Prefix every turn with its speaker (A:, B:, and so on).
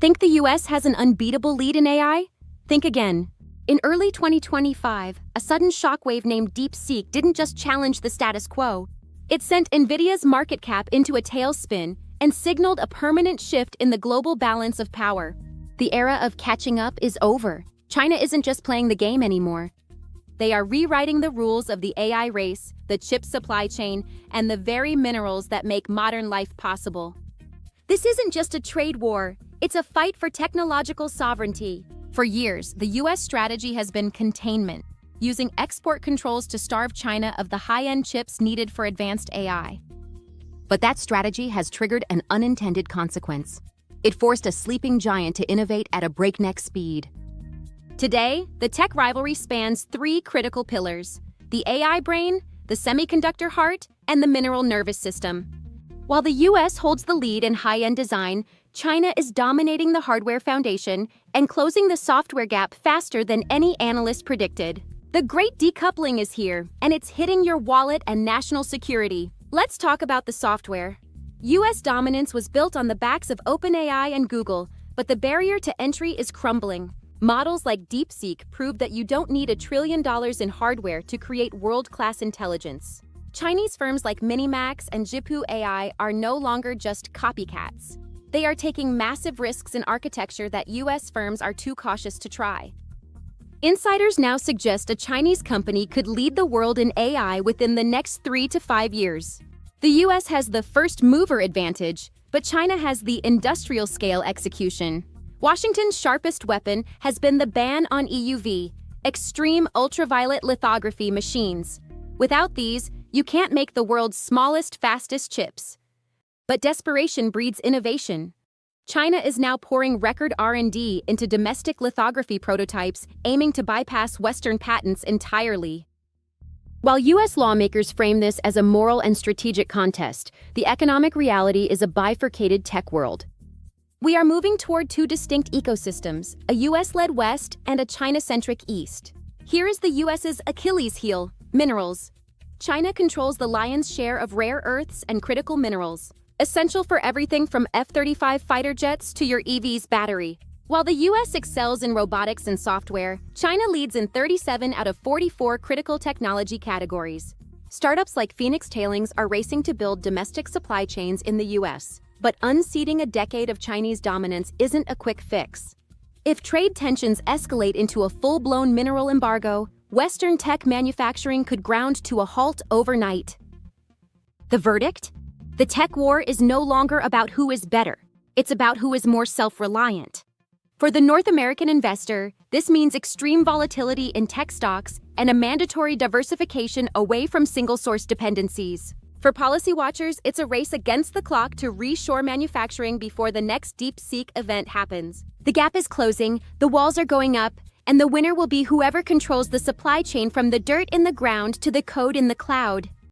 A: Think the US has an unbeatable lead in AI? Think again. In early 2025, a sudden shockwave named DeepSeek didn't just challenge the status quo. It sent Nvidia's market cap into a tailspin and signaled a permanent shift in the global balance of power. The era of catching up is over. China isn't just playing the game anymore. They are rewriting the rules of the AI race, the chip supply chain, and the very minerals that make modern life possible. This isn't just a trade war, it's a fight for technological sovereignty. For years, the US strategy has been containment, using export controls to starve China of the high-end chips needed for advanced AI. But that strategy has triggered an unintended consequence. It forced a sleeping giant to innovate at a breakneck speed. Today, the tech rivalry spans three critical pillars: the AI brain, the semiconductor heart, and the mineral nervous system. While the US holds the lead in high-end design, China is dominating the hardware foundation and closing the software gap faster than any analyst predicted. The great decoupling is here, and it's hitting your wallet and national security. Let's talk about the software. US dominance was built on the backs of OpenAI and Google, but the barrier to entry is crumbling. Models like DeepSeek prove that you don't need $1 trillion in hardware to create world-class intelligence. Chinese firms like MiniMax and Zhipu AI are no longer just copycats. They are taking massive risks in architecture that US firms are too cautious to try. Insiders now suggest a Chinese company could lead the world in AI within the next 3 to 5 years. The US has the first mover advantage, but China has the industrial scale execution. Washington's sharpest weapon has been the ban on EUV, extreme ultraviolet lithography machines. Without these, you can't make the world's smallest, fastest chips. But desperation breeds innovation. China is now pouring record R&D into domestic lithography prototypes, aiming to bypass Western patents entirely. While US lawmakers frame this as a moral and strategic contest, the economic reality is a bifurcated tech world. We are moving toward two distinct ecosystems, a US-led West and a China-centric East. Here is the US's Achilles heel, minerals. China controls the lion's share of rare earths and critical minerals, essential for everything from F-35 fighter jets to your EV's battery. While the US excels in robotics and software, China leads in 37 out of 44 critical technology categories. Startups like Phoenix Tailings are racing to build domestic supply chains in the US. But unseating a decade of Chinese dominance isn't a quick fix. If trade tensions escalate into a full-blown mineral embargo, Western tech manufacturing could ground to a halt overnight. The verdict? The tech war is no longer about who is better. It's about who is more self-reliant. For the North American investor, this means extreme volatility in tech stocks and a mandatory diversification away from single-source dependencies. For policy watchers, it's a race against the clock to reshore manufacturing before the next DeepSeek event happens. The gap is closing, the walls are going up, and the winner will be whoever controls the supply chain from the dirt in the ground to the code in the cloud.